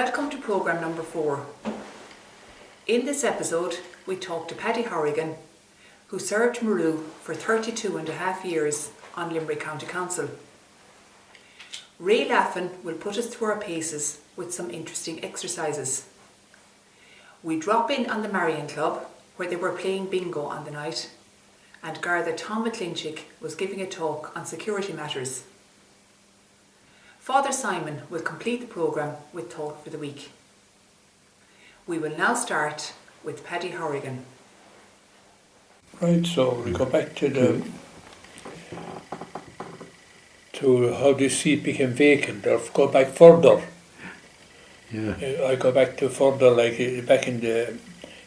Welcome to programme number 4. In this episode, we talk to Paddy Horrigan, who served Maru for 32 and a half years on Limerick County Council. Ray Laffin will put us through our paces with some interesting exercises. We drop in on the Marion Club, where they were playing bingo on the night, and Garda Tom McClinchick was giving a talk on security matters. Father Simon will complete the programme with Thought for the Week. We will now start with Paddy Horrigan. Right, so we go back to how this seat became vacant, or go back further. Yeah. I go back to further, like back in the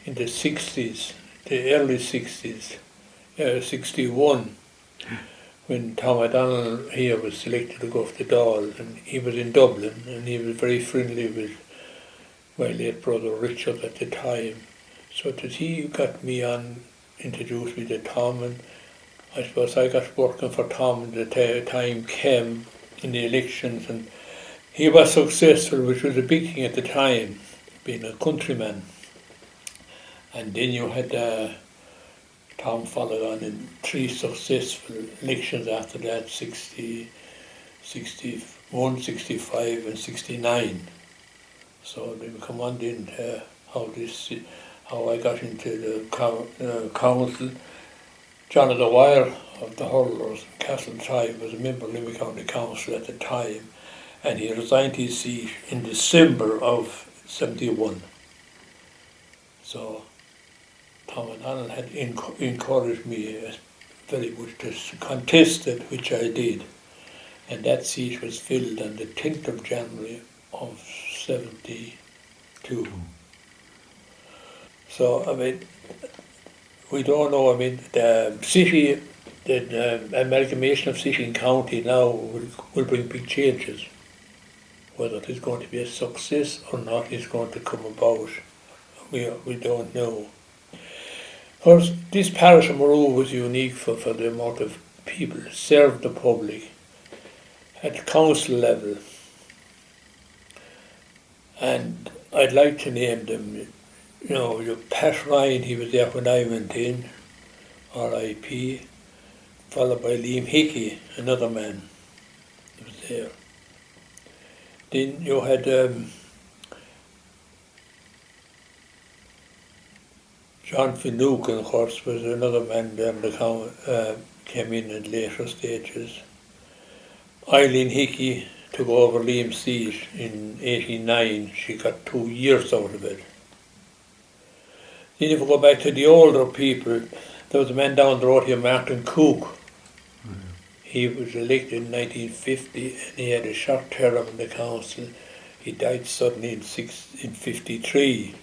60s, the early 60s, 61. When Tom O'Donnell here was selected to go for the Dáil, and he was in Dublin, and he was very friendly with my late brother Richard at the time. So it was he who got me on, introduced me to Tom, and I suppose I got working for Tom when the time came in the elections, and he was successful, which was a big thing at the time, being a countryman. And then you had Tom followed on in 3 successful elections after that, 60, 61, 65 and 69. So then we come on then to how I got into the council. John of the Wire of the Hurlers, Castletroy, was a member of Limerick County Council at the time, and he resigned his seat in December of 71. So Tom O'Donnell had encouraged me very much to contest it, which I did. And that seat was filled on the 10th of January of 72. So, I mean, we don't know, I mean, the city, the amalgamation of city and county now will bring big changes. Whether it is going to be a success or not is going to come about. We don't know. Of course, this parish of Maru was unique for the amount of people served the public at council level. And I'd like to name them, your Pat Ryan, he was there when I went in, R.I.P., followed by Liam Hickey, another man who was there. Then you had John Finucane, of course, was another man there that came in at later stages. Eileen Hickey took over Liam's seat in 89. She got 2 years out of it. Then if we go back to the older people, there was a man down the road here, Martin Cook. Mm-hmm. He was elected in 1950 and he had a short term in the council. He died suddenly in 53.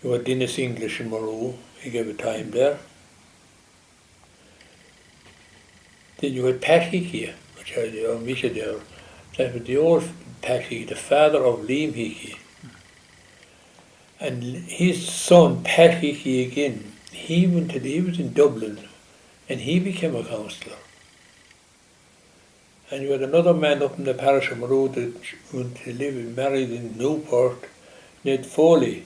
You had Dennis English in Maru, he gave a time there. Then you had Pat Hickey, which I omitted there. That was the old Pat Hickey, the father of Liam Hickey. And his son, Pat Hickey again, he was in Dublin and he became a councillor. And you had another man up in the parish of Maru that went to live and married in Newport, Ned Foley.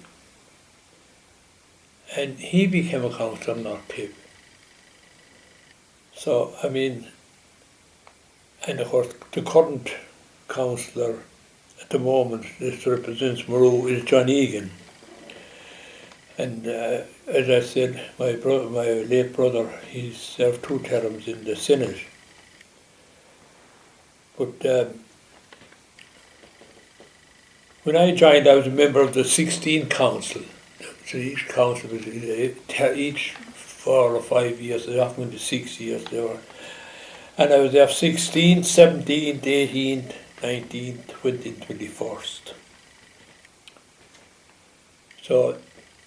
And he became a councillor in North Tip. So, I mean, and of course, the current councillor at the moment, this represents Maru, is John Egan. And as I said, my late brother, he served 2 terms in the Senate. But when I joined, I was a member of the 16th Council. So each council was each 4 or 5 years, they often went to 6 years they were. And I was there 16th, 17th, 18th, 19th, 20th, 21st. So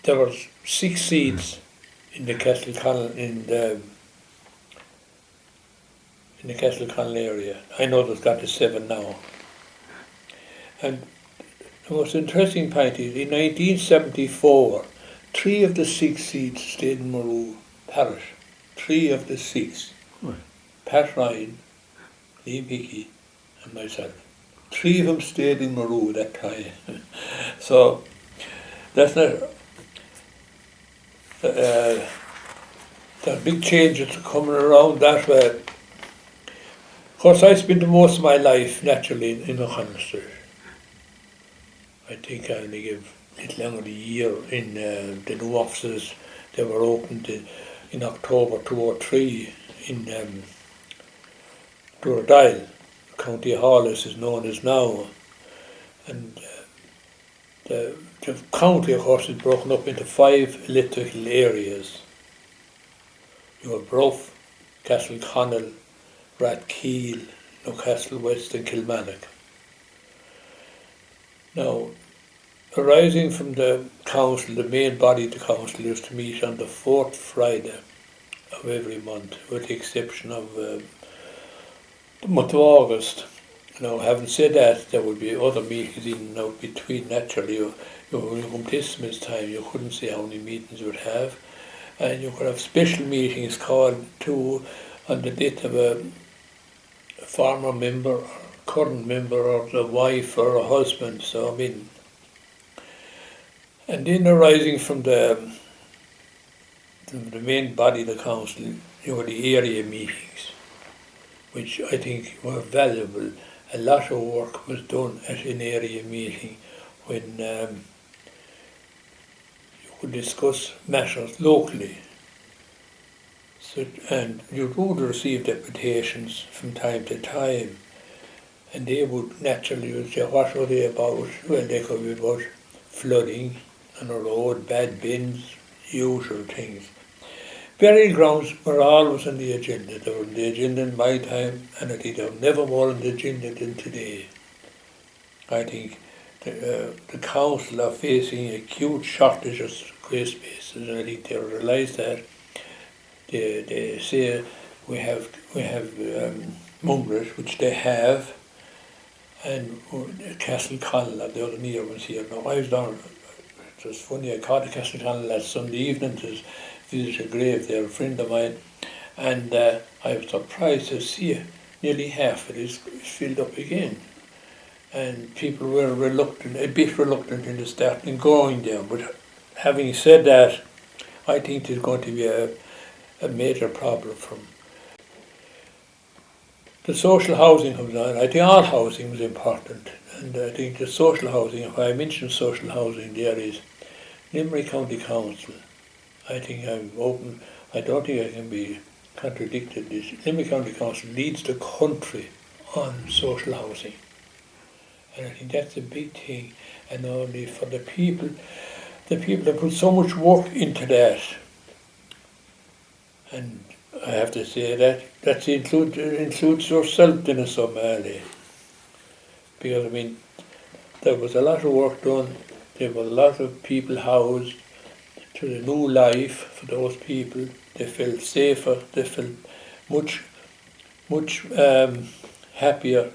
there were 6 seats in the Castleconnell in the Castleconnell area. I know there's got to 7 now. And the most interesting point is, in 1974, 3 of the 6 seats stayed in Maru Parish. 3 of the 6. Right. Pat Ryan, Liam Hickey, and myself. 3 of them stayed in Maru that time. So that's not there are big changes coming around that way. Of course, I spent most of my life naturally in O'Connell Street. I think I only give a little longer than a year in the new offices. They were opened in October 2003 in Durdyle. County Hall, as is known as now. And the county, of course, is broken up into 5 electoral areas. You have Bruff, Castleconnell, Rathkeale, Newcastle West and Kilmallock. Now, arising from the council, the main body of the council used to meet on the 4th Friday of every month, with the exception of the month of August. Now, having said that, there would be other meetings in now between. Naturally, when you come to Christmas time, you couldn't say how many meetings you would have, and you could have special meetings called to on the death of a former member, or current member, or the wife or a husband. So I mean, and then arising from the main body of the council, you know, the area meetings, which I think were valuable. A lot of work was done at an area meeting when you could discuss matters locally. So, and you would receive deputations from time to time, and they would naturally say, what were they about? Well, they could be about flooding on a road, bad bins, usual things. Burial grounds were always on the agenda. They were on the agenda in my time, and I think they were never more on the agenda than today. I think the council are facing acute shortage of grey spaces, and I think they realise that. They say we have Mungret, which they have, and Castleconnell, the other near ones here. Now, I was down, it was funny, I caught Castleconnell last Sunday evening to visit a grave there, a friend of mine, and I was surprised to see nearly half of it is filled up again. And people were a bit reluctant in the starting going down, but having said that, I think there's going to be a major problem from the social housing comes on. I think all housing was important, and I think the social housing, if I mention social housing there, is Limerick County Council. I think I'm open, I don't think I can be contradicted. This Limerick County Council leads the country on social housing, and I think that's a big thing, and only for the people that put so much work into that. And I have to say that includes yourself in some way, because I mean there was a lot of work done. There were a lot of people housed to the new life for those people. They felt safer. They felt much happier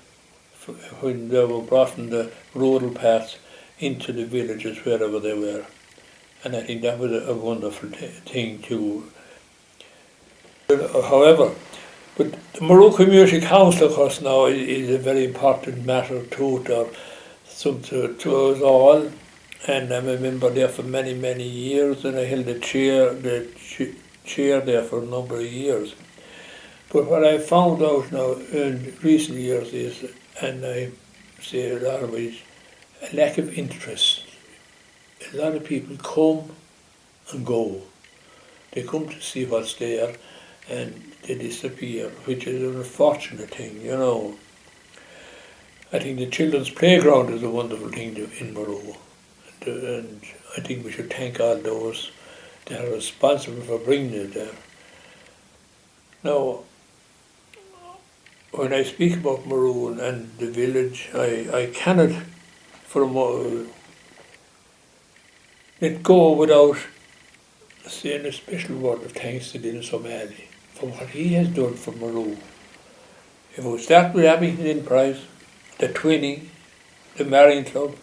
when they were brought from the rural parts into the villages wherever they were, and I think that was a wonderful thing too. However, but the Maru Community Council, of course, now is a very important matter to us all, and I'm a member there for many, many years, and I held the chair there for a number of years. But what I found out now in recent years is, and I say a lot of it, is a lack of interest. A lot of people come and go. They come to see what's there, and they disappear, which is an unfortunate thing, you know. I think the children's playground is a wonderful thing in Maru, and I think we should thank all those that are responsible for bringing it there. Now, when I speak about Maru and the village, I cannot for a moment let go without saying a special word of thanks to Dennis O'Malley for what he has done for Maru. If we start with Abington Enterprise, the Twinning, the Marion Club,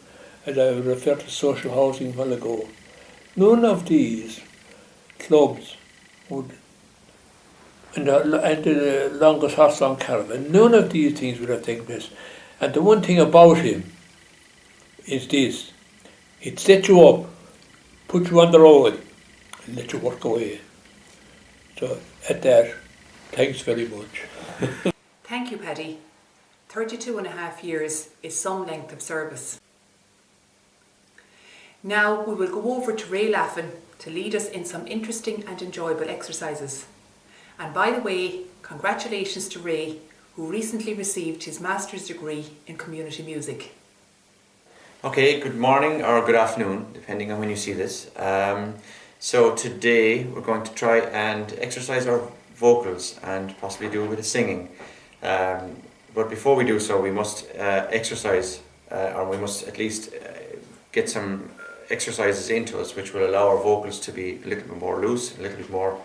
as I referred to social housing a while ago, none of these clubs would, and the longest horse long caravan, none of these things would have taken place And the one thing about him is this: he'd set you up, put you on the road, and let you work away. So at that, thanks very much. Thank you, Paddy. 32 and a half years is some length of service. Now we will go over to Ray Laffin to lead us in some interesting and enjoyable exercises. And by the way, congratulations to Ray, who recently received his master's degree in community music. Okay, good morning or good afternoon, depending on when you see this. So today we're going to try and exercise our vocals and possibly do a bit of singing. But before we do so, we must exercise, or we must at least get some exercises into us which will allow our vocals to be a little bit more loose, a little bit more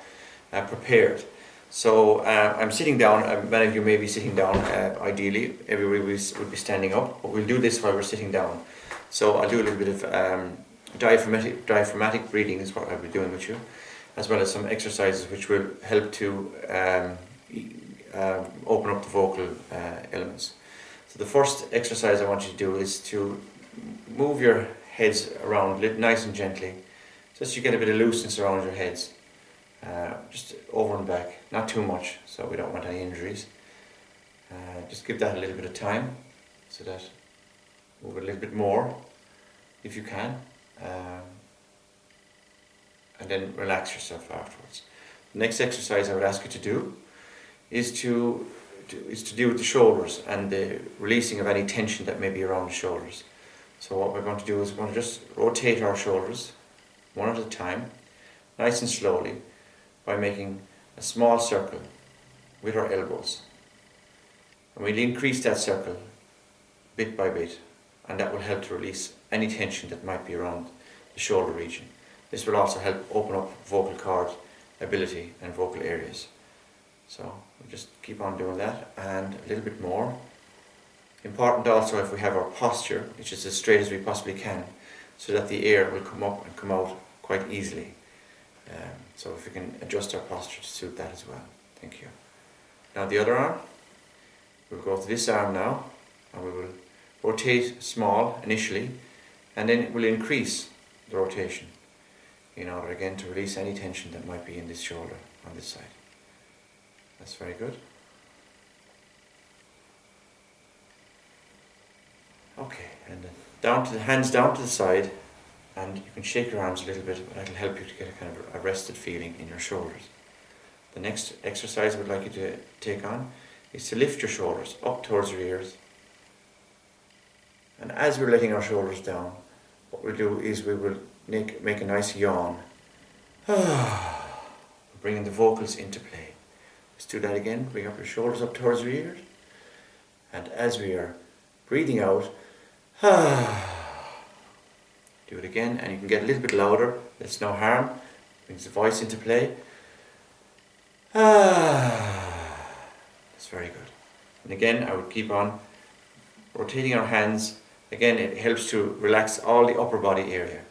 prepared. So I'm sitting down. Many of you may be sitting down. Ideally, everybody would be standing up, but we'll do this while we're sitting down. So I'll do a little bit of diaphragmatic breathing is what I'll be doing with you, as well as some exercises which will help to open up the vocal elements. So the first exercise I want you to do is to move your heads around nice and gently, just so you get a bit of looseness around your heads. Just over and back, not too much, so we don't want any injuries. Just give that a little bit of time, so that move a little bit more if you can, and then relax yourself afterwards. The next exercise I would ask you to do is to deal with the shoulders and the releasing of any tension that may be around the shoulders. So what we're going to do is we're going to just rotate our shoulders one at a time, nice and slowly, by making a small circle with our elbows. And we'll increase that circle bit by bit, and that will help to release any tension that might be around the shoulder region. This will also help open up vocal cord ability and vocal areas. So we'll just keep on doing that, and a little bit more. Important also if we have our posture, which is as straight as we possibly can, so that the air will come up and come out quite easily. So if we can adjust our posture to suit that as well. Thank you. Now the other arm, we'll go to this arm now, and we will rotate small initially, and then we'll increase the rotation in order again to release any tension that might be in this shoulder on this side. That's very good. Okay, and then down to the hands down to the side, and you can shake your arms a little bit, but that'll help you to get a kind of a rested feeling in your shoulders. The next exercise I would like you to take on is to lift your shoulders up towards your ears. And as we're letting our shoulders down, what we'll do is we will make a nice yawn. Bringing the vocals into play. Let's do that again. Bring up your shoulders up towards your ears. And as we are breathing out, do it again, and you can get a little bit louder. There's no harm. Brings the voice into play. That's very good. And again, I would keep on rotating our hands. Again, it helps to relax all the upper body area.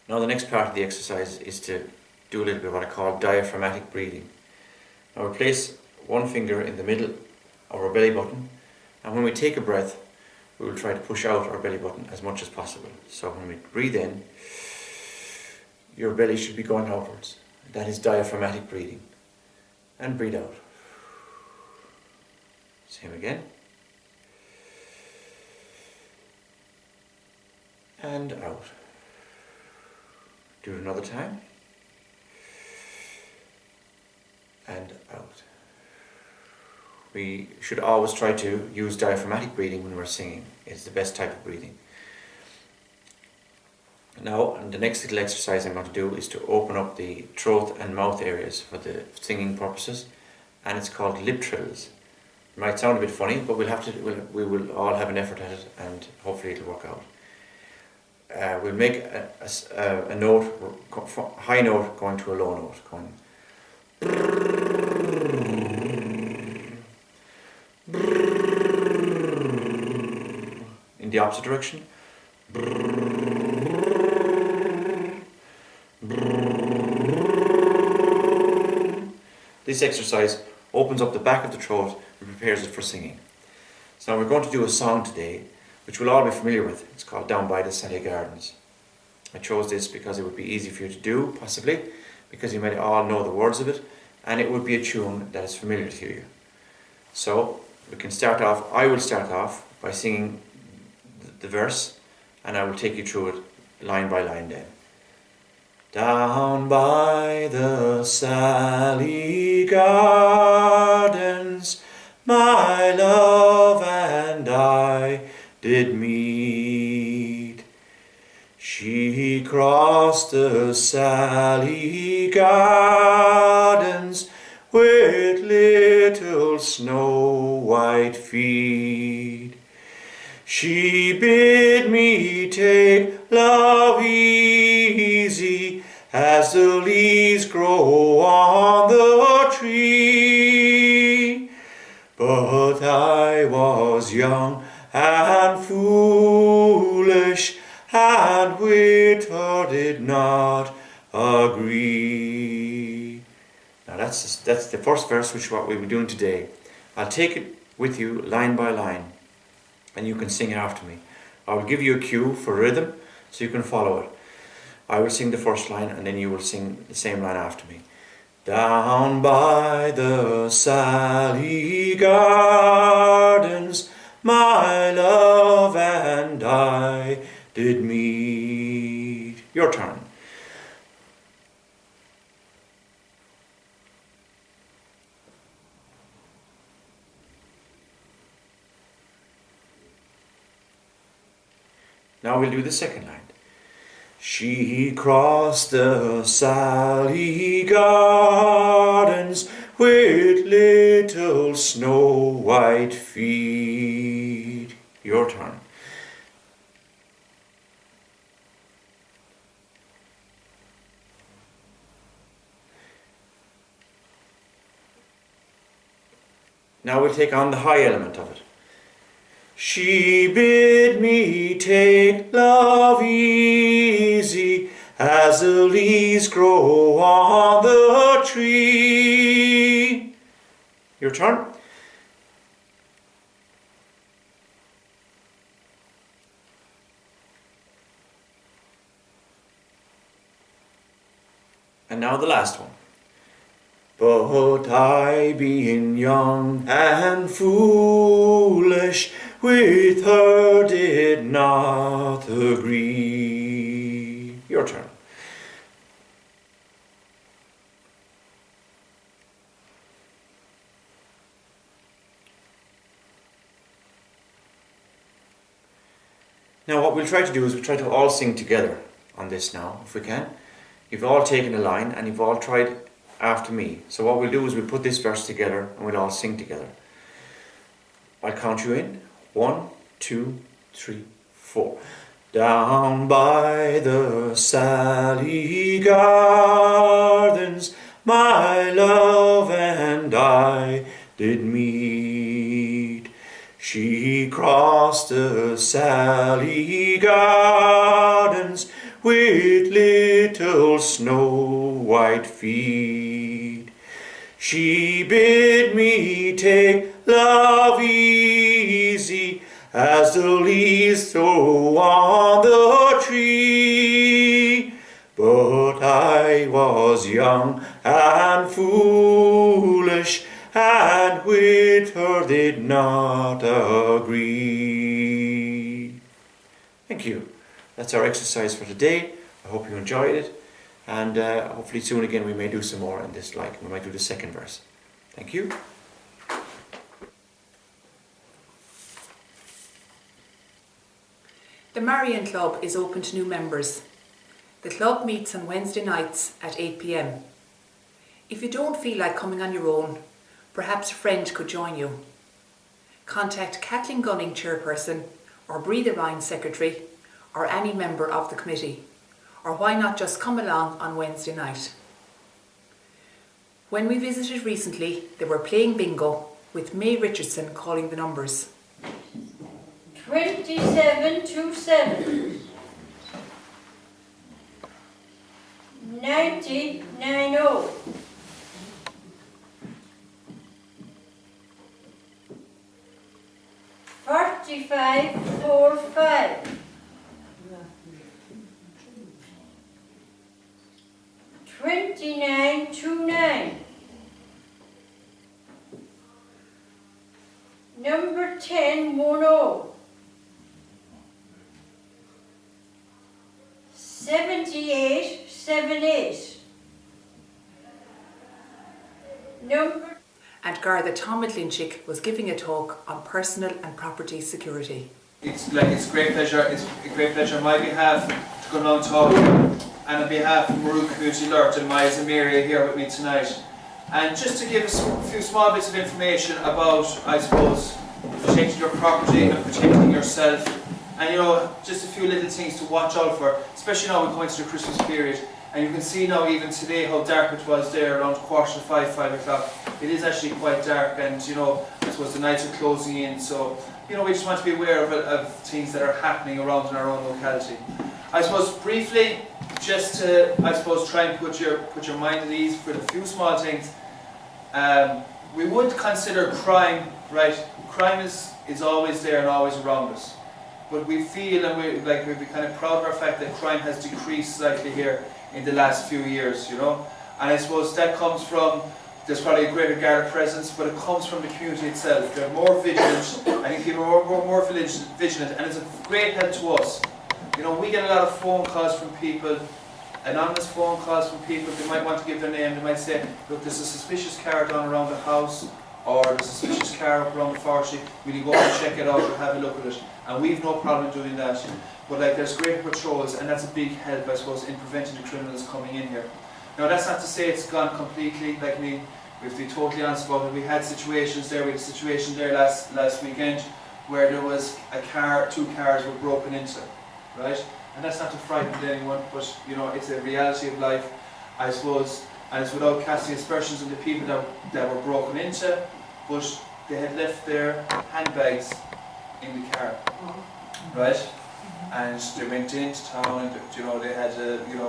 Now the next part of the exercise is to do a little bit of what I call diaphragmatic breathing. Now we place one finger in the middle of our belly button, and when we take a breath, we will try to push out our belly button as much as possible. So when we breathe in, your belly should be going outwards. That is diaphragmatic breathing. And breathe out. Same again. And out. Do it another time. And out. We should always try to use diaphragmatic breathing when we're singing. It's the best type of breathing. Now, and the next little exercise I'm going to do is to open up the throat and mouth areas for the singing purposes, and it's called lip trills. It might sound a bit funny, but we will all have an effort at it, and hopefully it'll work out. We'll make a note, high note going to a low note, going. In the opposite direction. This exercise opens up the back of the throat and prepares it for singing. So we're going to do a song today, which we'll all be familiar with. It's called Down by the Sally Gardens. I chose this because it would be easy for you to do, possibly, because you might all know the words of it, and it would be a tune that is familiar to you. So we can start off, I will start off by singing the verse, and I will take you through it line by line then. Down by the Sally Gardens, my love and I did meet. She crossed the Sally Gardens with little snow white feet. She bid me take love easy as the leaves grow on the tree. But I was young and foolish, and with her did not agree. Now that's the first verse, which is what we'll be doing today. I'll take it with you line by line, and you can sing it after me. I will give you a cue for rhythm, so you can follow it. I will sing the first line, and then you will sing the same line after me. Down by the Sally Gardens, my love and I did meet. Your turn. Now we'll do the second line. She crossed the Sally Gardens with little snow white feet. Your turn. Now we'll take on the high element of it. She bid me take love easy as the leaves grow on the tree. Your turn. And now the last one. But I, being young and foolish, with her did not agree. Your turn. Now what we'll try to do is we'll try to all sing together on this now, if we can. You've all taken a line and you've all tried after me. So what we'll do is we'll put this verse together and we'll all sing together. I'll count you in. 1, 2, 3, 4. Down by the Sally Gardens, my love and I did meet. She crossed the Sally Gardens with little snow white feet. She bid me take love easy as the leaves throw on the tree. But I was young and foolish, and with her did not agree. Thank you. That's our exercise for today. I hope you enjoyed it. And hopefully soon again we may do some more in this, like we might do the second verse. Thank you. The Marion Club is open to new members. The club meets on Wednesday nights at 8 p.m. If you don't feel like coming on your own, perhaps a friend could join you. Contact Kathleen Gunning, chairperson, or Breathe Ryan, secretary, or any member of the committee. Or why not just come along on Wednesday night? When we visited recently, they were playing bingo with May Richardson calling the numbers. 2727 9090 1 4545. 2929. Number 1010. 7878. Number And Garda Tom Linchick was giving a talk on personal and property security. It's a great pleasure. It's a great pleasure on my behalf to go down and talk, and on behalf of Maru Community Alert and my Zamiria here with me tonight. And just to give us a few small bits of information about, I suppose, protecting your property and protecting yourself. And just a few little things to watch out for, especially now we're going to the Christmas period. And you can see now even today how dark it was there around 5:15, 5 o'clock. It is actually quite dark, and I suppose the nights are closing in, so we just want to be aware of things that are happening around in our own locality. I suppose briefly, just to try and put your mind at ease for the few small things. We would consider crime, right? Crime is always there and always around us. But we feel, and we'd be kind of proud of our fact that crime has decreased slightly here in the last few years, And I suppose that comes from, there's probably a greater Garda presence, but it comes from the community itself. They're more vigilant. I think people are more vigilant, and it's a great help to us. We get a lot of phone calls from people, anonymous phone calls from people. They might want to give their name. They might say, look, there's a suspicious car down around the house, or there's a suspicious car up around the forestry. Will you go and check it out or have a look at it? And we've no problem doing that. But there's greater patrols, and that's a big help, I suppose, in preventing the criminals coming in here. Now, that's not to say it's gone completely. We have to be totally honest about it. We had situations there. We had a situation there last weekend where there was two cars were broken into, right? And that's not to frighten anyone, but it's a reality of life, I suppose. And it's without casting aspersions on the people that were broken into, but they had left their handbags in the car, right? And they went into town, and they had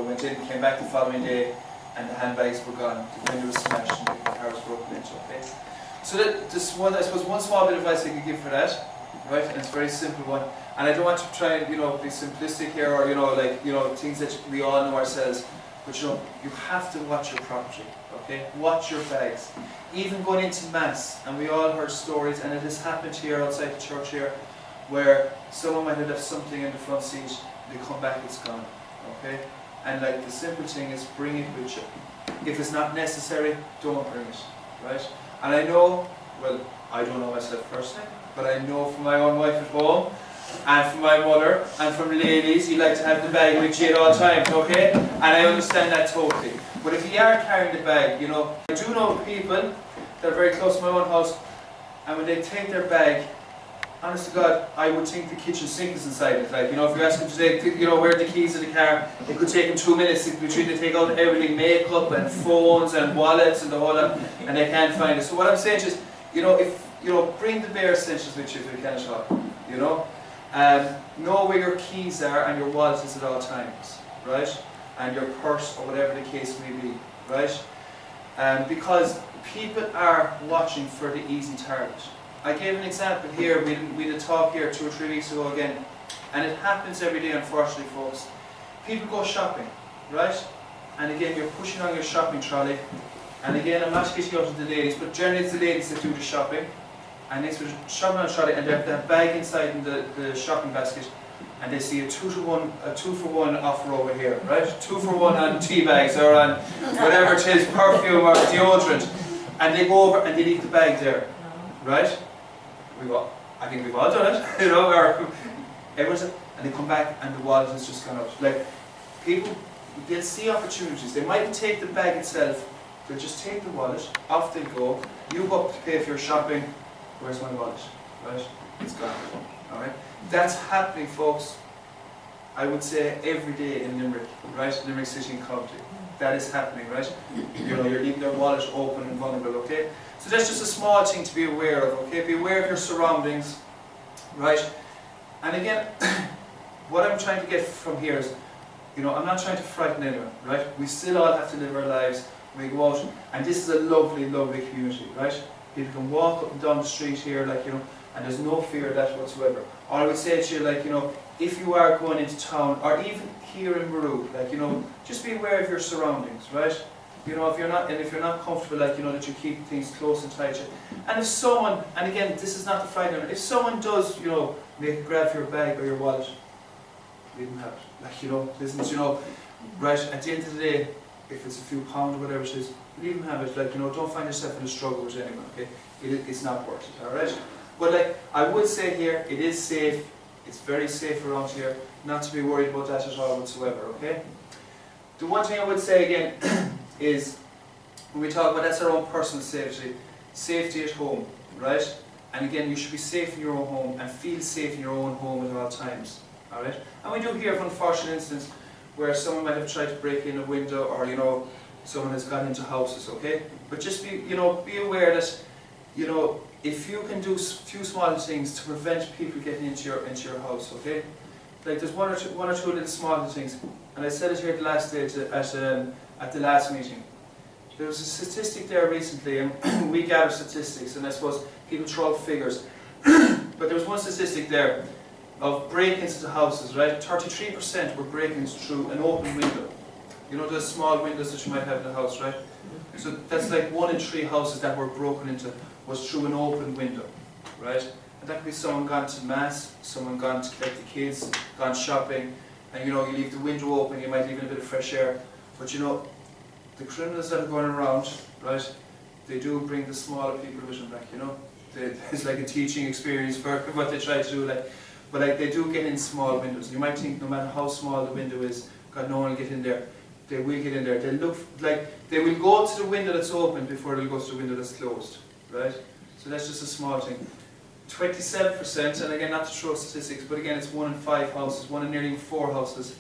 went in, came back the following day, and the handbags were gone. The window was smashed and the car was broken into. Okay, so I suppose one small bit of advice I could give for that, right? And it's a very simple one. And I don't want to try and be simplistic here, or things that we all know ourselves. But you have to watch your property. Okay, watch your bags. Even going into mass, and we all heard stories, and it has happened here outside the church here, where someone might have left something in the front seat, they come back, it's gone. Okay? And the simple thing is bring it with you. If it's not necessary, don't bring it. Right? And I know, I don't know myself personally, but I know from my own wife at home, and from my mother, and from ladies, you like to have the bag with you at all times, okay? And I understand that totally. But if you are carrying the bag, I do know people that are very close to my own house, and when they take their bag, honest to God, I would think the kitchen sink is inside it. If you ask them to take, where are the keys of the car, it could take them 2 minutes between they take out everything, makeup and phones and wallets and the whole lot, and they can't find it. So what I'm saying is, bring the bare essentials with you if you can at all. Know where your keys are and your wallet is at all times, right? And your purse or whatever the case may be, right? Because people are watching for the easy target. I gave an example here. We had a talk here 2 or 3 weeks ago again, and it happens every day, unfortunately, folks. People go shopping, right? And again, you're pushing on your shopping trolley, and again, I'm not getting out of the ladies, but generally it's the ladies that do the shopping, and they sort of shopping on the trolley, and they have that bag inside in the shopping basket, and they see a 2-for-1 offer over here, right? 2 for 1 on tea bags or on whatever it is, perfume or deodorant, and they go over and they leave the bag there, right? I think we've all done it, or everyone's, and they come back and the wallet has just gone out. People, they'll see opportunities. They mightn't take the bag itself, they'll just take the wallet, off they go. You go up to pay for your shopping, where's my wallet, right? It's gone, alright? That's happening, folks, I would say every day in Limerick, right? Limerick City and County. That is happening, right? You're leaving their wallet open and vulnerable, okay? So that's just a small thing to be aware of, okay? Be aware of your surroundings, right? And again, what I'm trying to get from here is, I'm not trying to frighten anyone, right? We still all have to live our lives. We go out, and this is a lovely, lovely community, right? People can walk up and down the street here, and there's no fear of that whatsoever. All I would say to you, like, you know, if you are going into town, or even here in Maru, like, you know, just be aware of your surroundings, right? You know, if you're not comfortable, like, you know, that you keep things close and tight. And if someone, and again, this is not the frightening, if someone does, you know, make a grab for your bag or your wallet, leave them have it. Like, you know, listen, you know, right, at the end of the day, if it's a few pounds or whatever it is, leave them have it. Like, you know, don't find yourself in a struggle with anyone, okay? It's not worth it, alright? But like, I would say here, it is safe, it's very safe around here, not to be worried about that at all whatsoever, okay? The one thing I would say again is, when we talk about that's our own personal safety, safety at home, right? And again, you should be safe in your own home and feel safe in your own home at all times, alright? And we do hear of unfortunate incidents where someone might have tried to break in a window, or, you know, someone has gone into houses, okay? But just be, you know, be aware that, you know, if you can do a few small things to prevent people getting into your house, okay? Like, there's one or two little small things, and I said it here the last day at the last meeting. There was a statistic there recently, and we gather statistics, and I suppose people throw out figures. But there was one statistic there of break-ins into houses, right? 33% were break-ins through an open window. You know those small windows that you might have in the house, right? So that's like 1 in 3 houses that were broken into was through an open window, right? And that could be someone gone to mass, someone gone to collect the kids, gone shopping, and you know, you leave the window open, you might leave in a bit of fresh air. But you know, the criminals that are going around, right, they do bring the smaller people with them back, you know? It's like a teaching experience for what they try to do, like. But like, they do get in small windows. You might think no matter how small the window is, God, no one will get in there. They will get in there. They look like they will go to the window that's open before they'll go to the window that's closed, right? So that's just a small thing. 27%, and again, not to throw statistics, but again, it's 1 in 5 houses, 1 in nearly 4 houses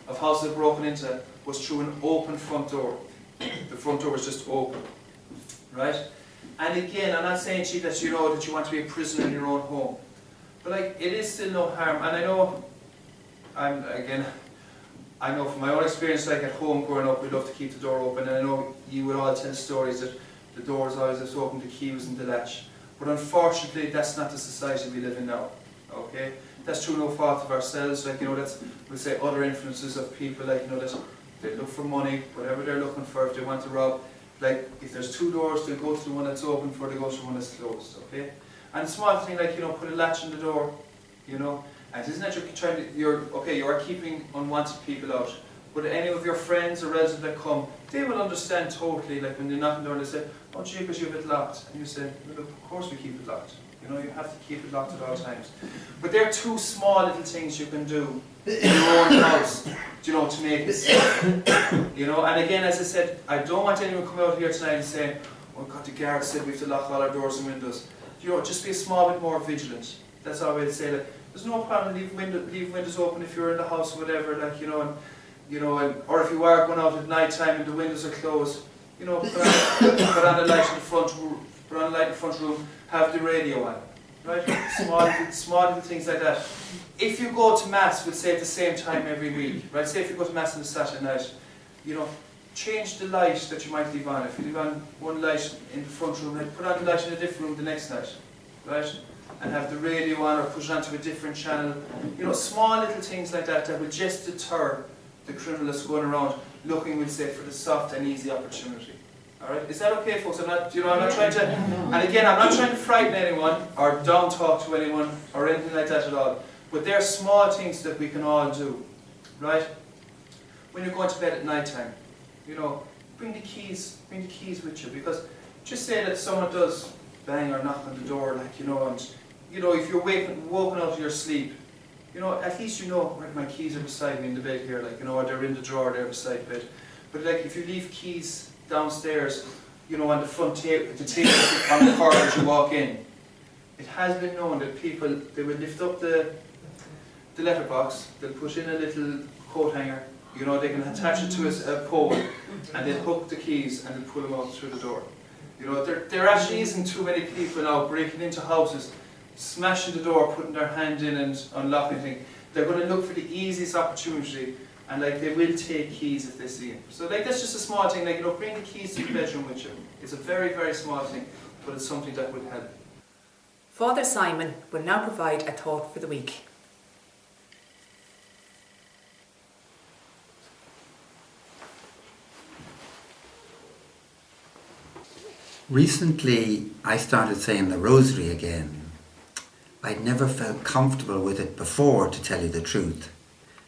of houses broken into was through an open front door. The front door was just open, right? And again, I'm not saying to you that you know that you want to be a prisoner in your own home, but like, it is still no harm. And I know, I know from my own experience, like at home growing up, we love to keep the door open, and I know you would all tell stories that the door is always left open, the key was in the latch. But unfortunately, that's not the society we live in now, okay? That's through no fault of ourselves, like, you know, that's, we'll say, other influences of people, like, you know, that they look for money, whatever they're looking for, if they want to rob, like, if there's 2 doors, they'll go to the one that's open before they go to the one that's closed, okay? And a small thing like, you know, put a latch on the door, you know, and isn't that you are keeping unwanted people out, but any of your friends or relatives that come, they will understand totally, like when they knock on the door and they say, oh gee, because you have it locked, and you say, well, look, of course we keep it locked, you know, you have to keep it locked at all times. But there are 2 small little things you can do in your own house, you know, to make it safe, you know, and again, as I said, I don't want anyone to come out here tonight and say, oh God, the guard said we have to lock all our doors and windows. You know, just be a small bit more vigilant. That's all I'd say. Like, there's no problem leave windows open if you're in the house or whatever. Like, or if you are going out at night time and the windows are closed, you know, put on a light in the front room. Put on a light in the front room. Have the radio on, right? Small little things like that. If you go to mass, we'll say at the same time every week, right? Say if you go to mass on a Saturday night, you know, change the light that you might leave on. If you leave on one light in the front room, then put on the light in a different room the next night, right? And have the radio on or push it onto a different channel. You know, small little things like that that will just deter the criminal that's going around looking, we'll say, for the soft and easy opportunity. Alright? Is that okay, folks? I'm not trying to, and again, I'm not trying to frighten anyone or down talk to anyone or anything like that at all. But there are small things that we can all do, right? When you're going to bed at night time, you know, bring the keys with you, because just say that someone does bang or knock on the door, like, you know, and, you know, if you're woken out of your sleep, you know, at least you know, right, my keys are beside me in the bed here, like, you know, or they're in the drawer there beside the bed. But like, if you leave keys downstairs, you know, on the front table, the table on the corridor as you walk in, it has been known that people, they will lift up the letterbox, they'll put in a little coat hanger, you know, they can attach it to a pole, and they'll hook the keys and they'll pull them out through the door. You know, there actually isn't too many people now breaking into houses, smashing the door, putting their hand in and unlocking things. They're going to look for the easiest opportunity, and like, they will take keys if they see them. So like, that's just a small thing, like, you know, bring the keys to the bedroom with you. It's a very, very small thing, but it's something that would help. Father Simon will now provide a thought for the week. Recently, I started saying the rosary again. I'd never felt comfortable with it before, to tell you the truth.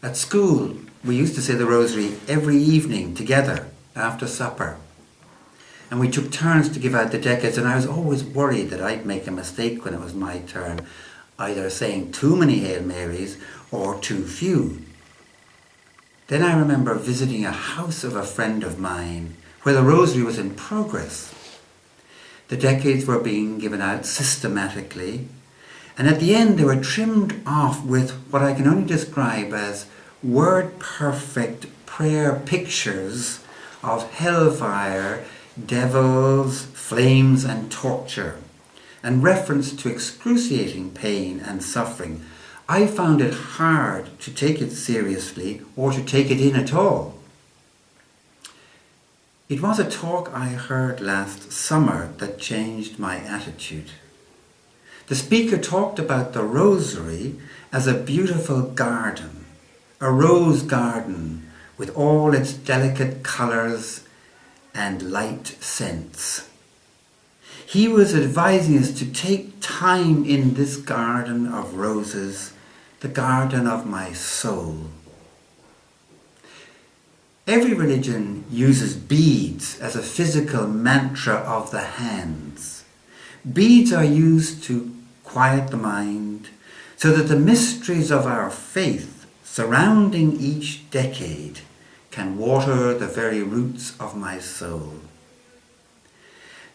At school, we used to say the rosary every evening together after supper. And we took turns to give out the decades, and I was always worried that I'd make a mistake when it was my turn, either saying too many Hail Marys or too few. Then I remember visiting a house of a friend of mine where the rosary was in progress. The decades were being given out systematically, and at the end they were trimmed off with what I can only describe as word-perfect prayer pictures of hellfire, devils, flames and torture, and reference to excruciating pain and suffering. I found it hard to take it seriously or to take it in at all. It was a talk I heard last summer that changed my attitude. The speaker talked about the rosary as a beautiful garden, a rose garden with all its delicate colours and light scents. He was advising us to take time in this garden of roses, the garden of my soul. Every religion uses beads as a physical mantra of the hands. Beads are used to quiet the mind so that the mysteries of our faith surrounding each decade can water the very roots of my soul.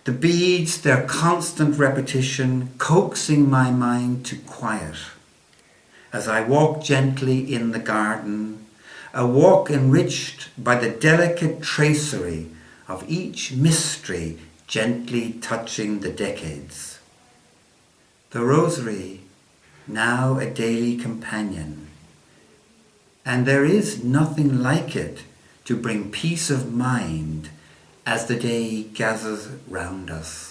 The beads, their constant repetition, coaxing my mind to quiet. As I walk gently in the garden, a walk enriched by the delicate tracery of each mystery gently touching the decades. The rosary, now a daily companion, and there is nothing like it to bring peace of mind as the day gathers round us.